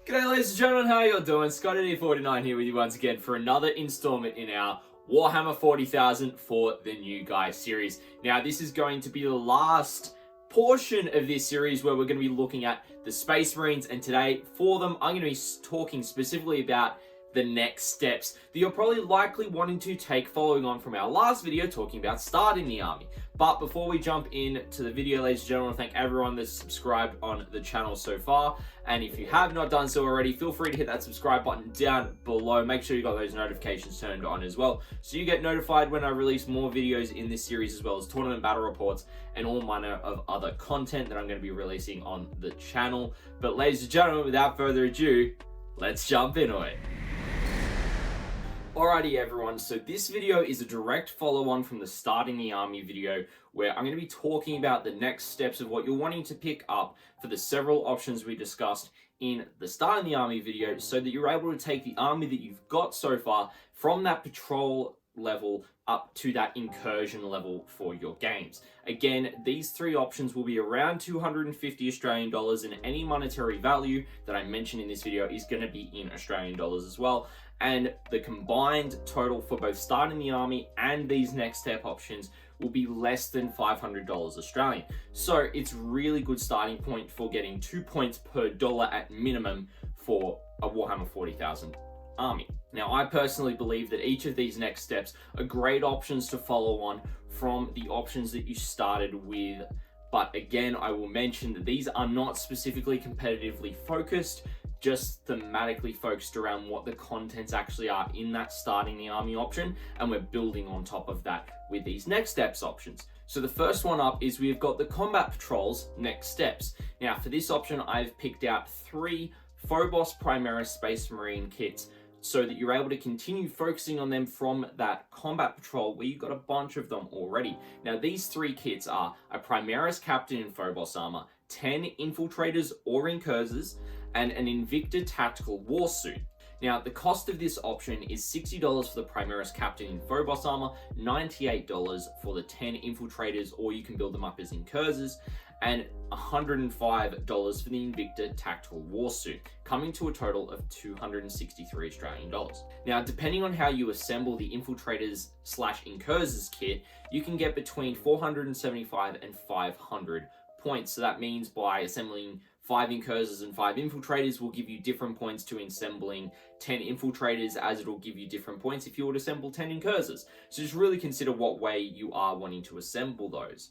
G'day ladies and gentlemen, how you all doing? Scotty49 here with you once again for another installment in our Warhammer 40,000 for the New Guy series. Now this is going to be the last portion of this series where we're going to be looking at the Space Marines, and today for them I'm going to be talking specifically about the next steps that you're probably likely wanting to take following on from our last video talking about starting the army. But before we jump into the video, ladies and gentlemen, I want to thank everyone that's subscribed on the channel so far. And if you have not done so already, feel free to hit that subscribe button down below. Make sure you got those notifications turned on as well, so you get notified when I release more videos in this series, as well as tournament battle reports and all manner of other content that I'm going to be releasing on the channel. But ladies and gentlemen, without further ado, let's jump into it. Alrighty everyone, so this video is a direct follow-on from the Starting the Army video, where I'm going to be talking about the next steps of what you're wanting to pick up for the several options we discussed in the Starting the Army video, so that you're able to take the army that you've got so far from that patrol level up to that incursion level for your games. Again, these three options will be around 250 Australian dollars, and any monetary value that I mentioned in this video is going to be in Australian dollars as well. And the combined total for both starting the army and these next step options will be less than $500 Australian. So it's really good starting point for getting 2 points per dollar at minimum for a Warhammer 40,000 army. Now, I personally believe that each of these next steps are great options to follow on from the options that you started with. But again, I will mention that these are not specifically competitively focused, just thematically focused around what the contents actually are in that starting the army option, and we're building on top of that with these next steps options. So the first one up is we've got the combat patrols next steps. Now for this option, I've picked out 3 Phobos Primaris Space Marine kits, so that you're able to continue focusing on them from that combat patrol where you've got a bunch of them already. Now these 3 kits are a Primaris Captain in Phobos armor, 10 Infiltrators or Incursors, and an Invicta Tactical War Suit. Now the cost of this option is $60 for the Primaris Captain in Phobos armor, $98 for the 10 Infiltrators, or you can build them up as Incursors, and $105 for the Invicta Tactical War Suit, coming to a total of 263 Australian dollars. Now, depending on how you assemble the Infiltrators / Incursors kit, you can get between 475 and 500 points. So that means by assembling 5 Incursors and 5 Infiltrators will give you different points to assembling 10 Infiltrators, as it'll give you different points if you would assemble 10 Incursors. So just really consider what way you are wanting to assemble those.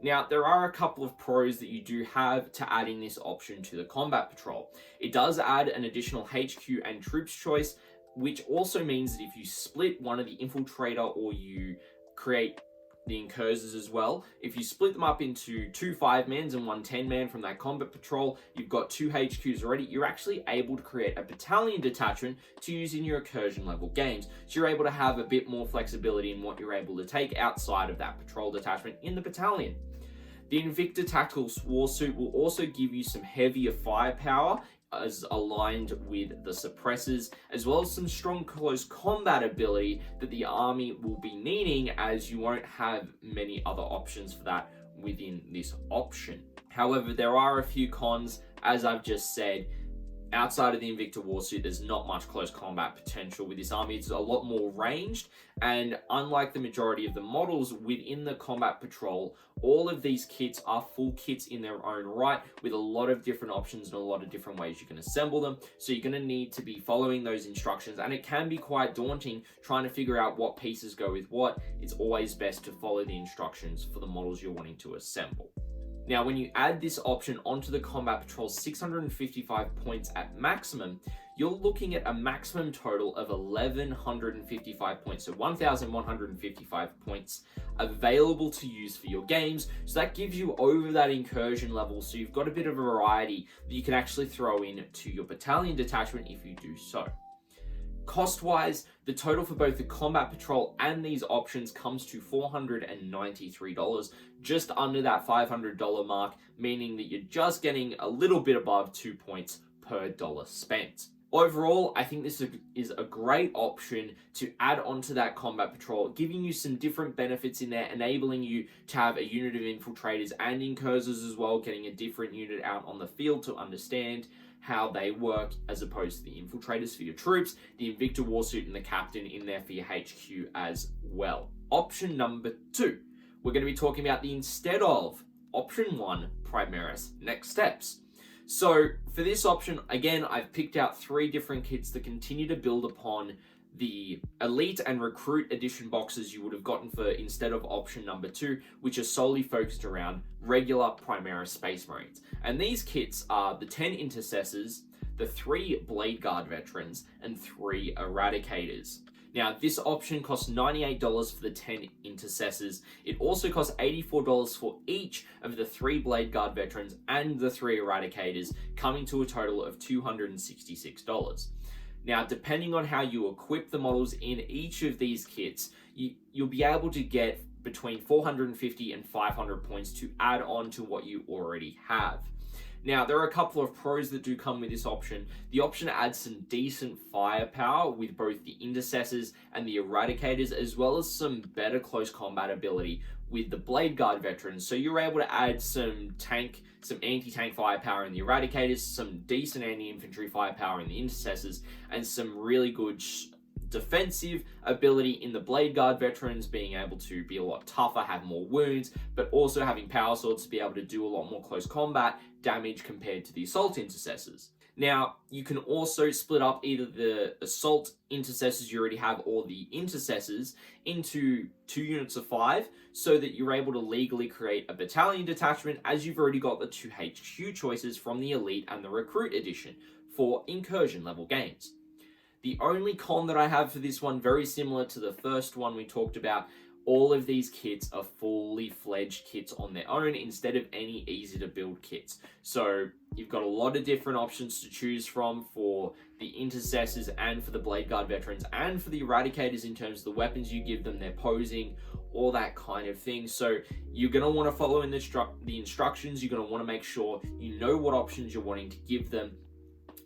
Now, there are a couple of pros that you do have to adding this option to the combat patrol. It does add an additional HQ and troops choice, which also means that if you split one of the Infiltrator or you create the Incursors as well, if you split them up into 2 5-mans and 1 10-man from that combat patrol, you've got 2 HQs already. You're actually able to create a battalion detachment to use in your incursion level games. So you're able to have a bit more flexibility in what you're able to take outside of that patrol detachment in the battalion. The Invicta Tactical War Suit will also give you some heavier firepower as aligned with the suppressors, as well as some strong close combat ability that the army will be needing, as you won't have many other options for that within this option. However, there are a few cons, as I've just said. Outside of the Invicta War Suit, there's not much close combat potential with this army. It's a lot more ranged, and unlike the majority of the models within the combat patrol, all of these kits are full kits in their own right, with a lot of different options and a lot of different ways you can assemble them. So you're going to need to be following those instructions, and it can be quite daunting trying to figure out what pieces go with what. It's always best to follow the instructions for the models you're wanting to assemble. Now, when you add this option onto the combat patrol 655 points at maximum, you're looking at a maximum total of 1,155 points, so 1,155 points available to use for your games. So that gives you over that incursion level, so you've got a bit of variety that you can actually throw in to your battalion detachment if you do so. Cost-wise, the total for both the combat patrol and these options comes to $493, just under that $500 mark, meaning that you're just getting a little bit above 2 points per dollar spent. Overall, I think this is a great option to add onto that combat patrol, giving you some different benefits in there, enabling you to have a unit of infiltrators and incursors as well, getting a different unit out on the field to understand how they work as opposed to the infiltrators for your troops, the Invicta Warsuit and the Captain in there for your HQ as well. Option number 2, we're going to be talking about the instead of option 1, Primaris next steps. So for this option, again, I've picked out 3 different kits that continue to build upon the Elite and Recruit Edition boxes you would have gotten for instead of option number 2, which are solely focused around regular Primaris Space Marines. And these kits are the 10 Intercessors, the 3 Blade Guard Veterans, and 3 Eradicators. Now, this option costs $98 for the 10 Intercessors. It also costs $84 for each of the 3 Blade Guard Veterans and the 3 Eradicators, coming to a total of $266. Now, depending on how you equip the models in each of these kits, you'll be able to get between 450 and 500 points to add on to what you already have. Now, there are a couple of pros that do come with this option. The option adds some decent firepower with both the Intercessors and the Eradicators, as well as some better close combat ability with the Blade Guard Veterans. So you're able to add some anti-tank firepower in the Eradicators, some decent anti-infantry firepower in the Intercessors, and some really good defensive ability in the Blade Guard Veterans, being able to be a lot tougher, have more wounds, but also having power swords to be able to do a lot more close combat damage compared to the Assault Intercessors. Now, you can also split up either the Assault Intercessors you already have or the Intercessors into 2 units of 5, so that you're able to legally create a battalion detachment, as you've already got the 2 HQ choices from the Elite and the Recruit Edition for incursion level games. The only con that I have for this one, very similar to the first one we talked about, all of these kits are fully fledged kits on their own instead of any easy to build kits. So you've got a lot of different options to choose from for the Intercessors and for the Blade Guard Veterans and for the Eradicators in terms of the weapons you give them, their posing, all that kind of thing. So you're going to want to follow in the instructions. You're going to want to make sure you know what options you're wanting to give them,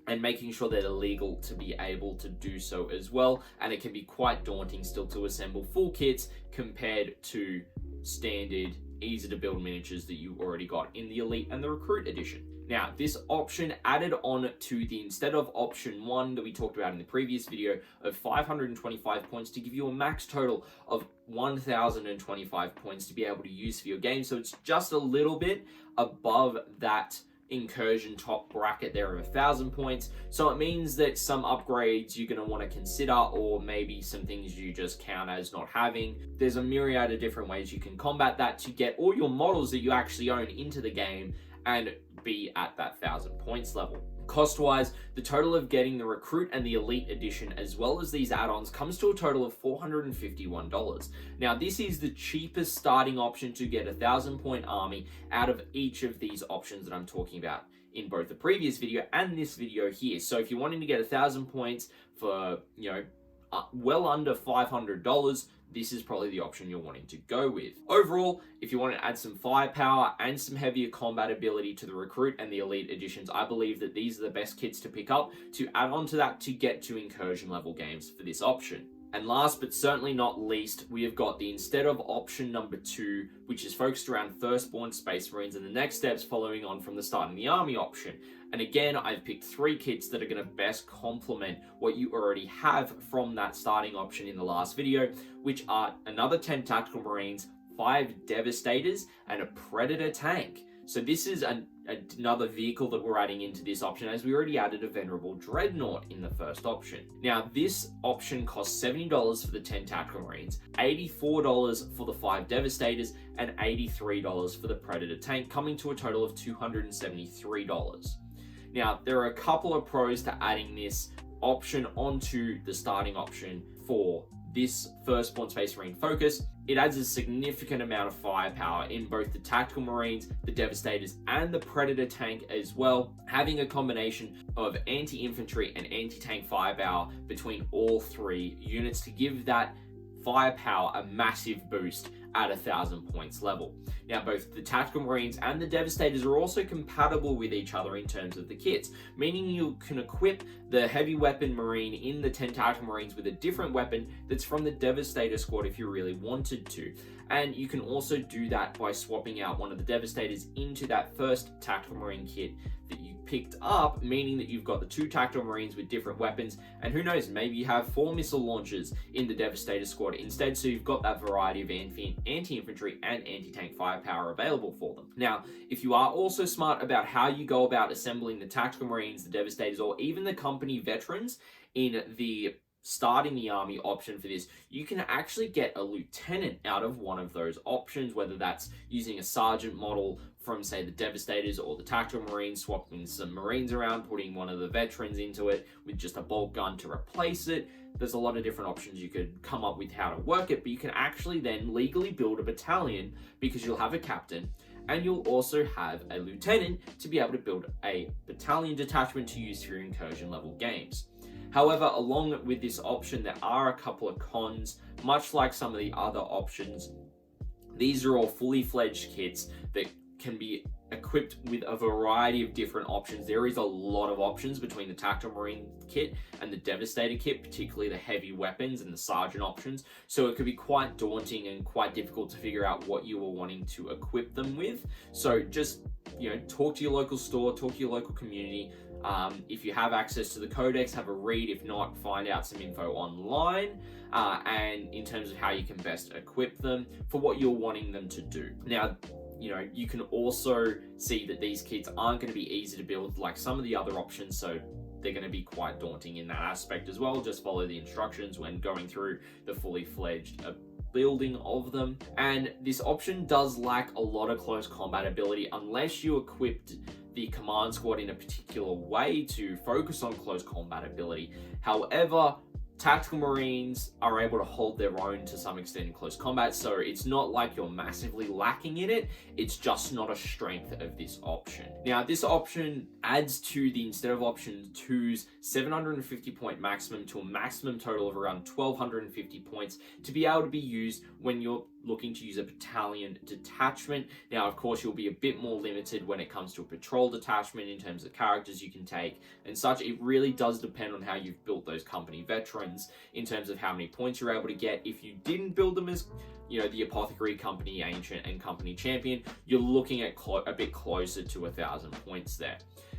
and making sure that they're legal to be able to do so as well. And it can be quite daunting still to assemble full kits compared to standard, easy to build miniatures that you already got in the Elite and the Recruit Edition. Now, this option added on to the instead of option 1 that we talked about in the previous video of 525 points to give you a max total of 1,025 points to be able to use for your game. So it's just a little bit above that incursion top bracket there of 1,000 points. So it means that some upgrades you're going to want to consider, or maybe some things you just count as not having. There's a myriad of different ways you can combat that to get all your models that you actually own into the game and be at that 1,000 points level. Cost-wise, the total of getting the Recruit and the Elite Edition, as well as these add-ons, comes to a total of $451. Now, this is the cheapest starting option to get a 1,000-point army out of each of these options that I'm talking about in both the previous video and this video here. So if you're wanting to get 1,000 points for, well under $500, this is probably the option you're wanting to go with. Overall, if you want to add some firepower and some heavier combat ability to the Recruit and the Elite Editions, I believe that these are the best kits to pick up to add on to that to get to incursion level games for this option. And last but certainly not least, we have got the instead of option number 2, which is focused around Firstborn Space Marines and the next steps following on from the Starting the Army option. And again, I've picked 3 kits that are going to best complement what you already have from that starting option in the last video, which are another 10 Tactical Marines, 5 Devastators, and a Predator tank. So this is another vehicle that we're adding into this option, as we already added a Venerable Dreadnought in the first option. Now, this option costs $70 for the 10 Tactical Marines, $84 for the 5 Devastators, and $83 for the Predator tank, coming to a total of $273. Now, there are a couple of pros to adding this option onto the starting option for this Firstborn Space Marine focus. It adds a significant amount of firepower in both the Tactical Marines, the Devastators, and the Predator tank as well, having a combination of anti-infantry and anti-tank firepower between all 3 units to give that firepower a massive boost at 1,000 points level. Now, both the Tactical Marines and the Devastators are also compatible with each other in terms of the kits, meaning you can equip the Heavy Weapon Marine in the 10 Tactical Marines with a different weapon that's from the Devastator squad if you really wanted to. And you can also do that by swapping out one of the Devastators into that first Tactical Marine kit that you picked up, meaning that you've got the 2 Tactical Marines with different weapons, and who knows, maybe you have 4 missile launchers in the Devastator squad instead, so you've got that variety of anti-infantry and anti-tank firepower available for them. Now, if you are also smart about how you go about assembling the Tactical Marines, the Devastators, or even the company veterans in the starting the army option for this, you can actually get a lieutenant out of one of those options, whether that's using a sergeant model from, say, the Devastators or the Tactical Marines, swapping some Marines around, putting one of the veterans into it with just a bolt gun to replace it. There's a lot of different options you could come up with how to work it, but you can actually then legally build a battalion because you'll have a captain, and you'll also have a lieutenant to be able to build a battalion detachment to use for your incursion level games. However, along with this option, there are a couple of cons. Much like some of the other options, these are all fully fledged kits that can be equipped with a variety of different options. There is a lot of options between the Tactical Marine kit and the Devastator kit, particularly the heavy weapons and the sergeant options. So it could be quite daunting and quite difficult to figure out what you are wanting to equip them with. So just, talk to your local store, talk to your local community. If you have access to the codex, have a read. If not, find out some info online, and in terms of how you can best equip them for what you're wanting them to do. Now, you can also see that these kits aren't going to be easy to build like some of the other options, so they're going to be quite daunting in that aspect as well. Just follow the instructions when going through the fully fledged building of them. And this option does lack a lot of close combat ability unless you equipped the command squad in a particular way to focus on close combat ability. However, Tactical Marines are able to hold their own to some extent in close combat, so it's not like you're massively lacking in it, it's just not a strength of this option. Now, this option adds to the, instead of option 2's 750 point maximum, to a maximum total of around 1,250 points to be able to be used when you're looking to use a battalion detachment. Now, of course, you'll be a bit more limited when it comes to a patrol detachment in terms of characters you can take and such. It really does depend on how you've built those company veterans in terms of how many points you're able to get. If you didn't build them as, the Apothecary, Company Ancient, and Company Champion, you're looking at a bit closer to 1,000 points there.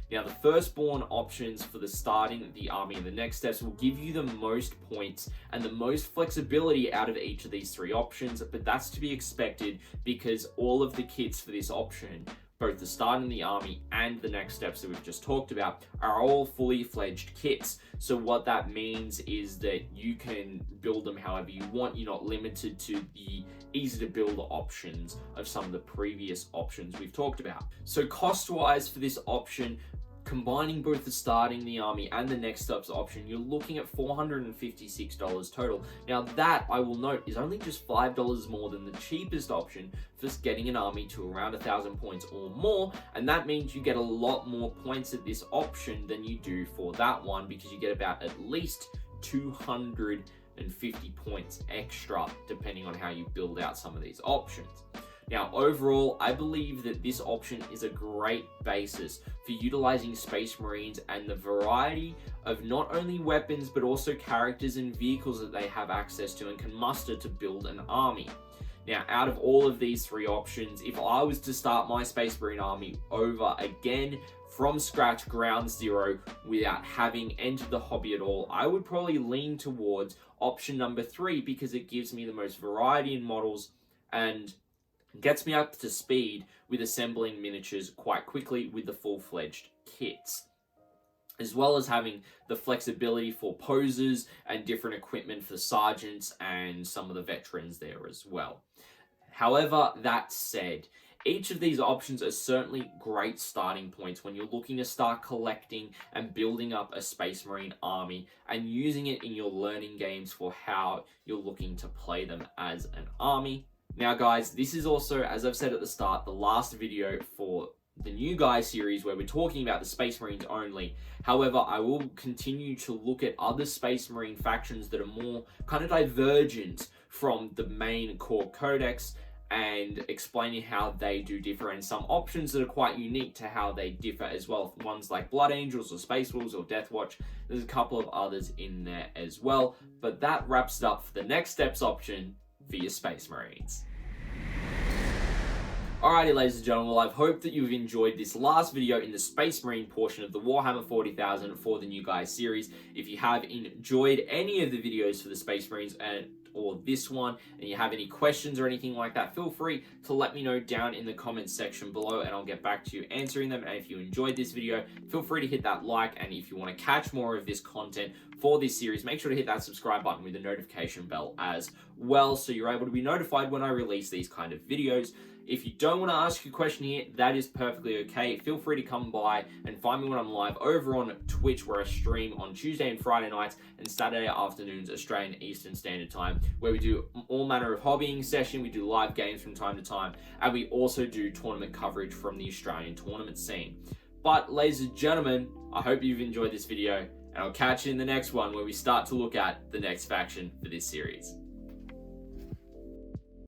Now, the firstborn options for the starting the army and the next steps will give you the most points and the most flexibility out of each of these 3 options, but that's to be expected because all of the kits for this option, both the starting the army and the next steps that we've just talked about, are all fully fledged kits. So what that means is that you can build them however you want. You're not limited to the easy to build options of some of the previous options we've talked about. So cost-wise for this option, combining both the starting the army and the next steps option, you're looking at $456 total. Now that, I will note, is only just $5 more than the cheapest option for getting an army to around 1,000 points or more, and that means you get a lot more points at this option than you do for that one, because you get about at least 250 points extra depending on how you build out some of these options. Now, overall, I believe that this option is a great basis for utilizing Space Marines and the variety of not only weapons, but also characters and vehicles that they have access to and can muster to build an army. Now, out of all of these 3 options, if I was to start my Space Marine army over again from scratch, ground zero, without having entered the hobby at all, I would probably lean towards option number 3 because it gives me the most variety in models and gets me up to speed with assembling miniatures quite quickly with the full-fledged kits, as well as having the flexibility for poses and different equipment for the sergeants and some of the veterans there as well. However, that said, each of these options are certainly great starting points when you're looking to start collecting and building up a Space Marine army and using it in your learning games for how you're looking to play them as an army. Now guys, this is also, as I've said at the start, the last video for the New Guy series where we're talking about the Space Marines only. However, I will continue to look at other Space Marine factions that are more kind of divergent from the main core codex and explaining how they do differ, and some options that are quite unique to how they differ as well. Ones like Blood Angels or Space Wolves or Death Watch. There's a couple of others in there as well. But that wraps it up for the next steps option for your Space Marines. Alrighty, ladies and gentlemen, well, I hope that you've enjoyed this last video in the Space Marine portion of the Warhammer 40,000 for the New Guy series. If you have enjoyed any of the videos for the Space Marines or this one, and you have any questions or anything like that, feel free to let me know down in the comments section below, and I'll get back to you answering them. And if you enjoyed this video, feel free to hit that like, and if you want to catch more of this content for this series, make sure to hit that subscribe button with the notification bell as well, so you're able to be notified when I release these kind of videos. If you don't want to ask your question here, that is perfectly okay. Feel free to come by and find me when I'm live over on Twitch, where I stream on Tuesday and Friday nights and Saturday afternoons, Australian Eastern Standard Time, where we do all manner of hobbying session. We do live games from time to time, and we also do tournament coverage from the Australian tournament scene. But ladies and gentlemen, I hope you've enjoyed this video, and I'll catch you in the next one where we start to look at the next faction for this series.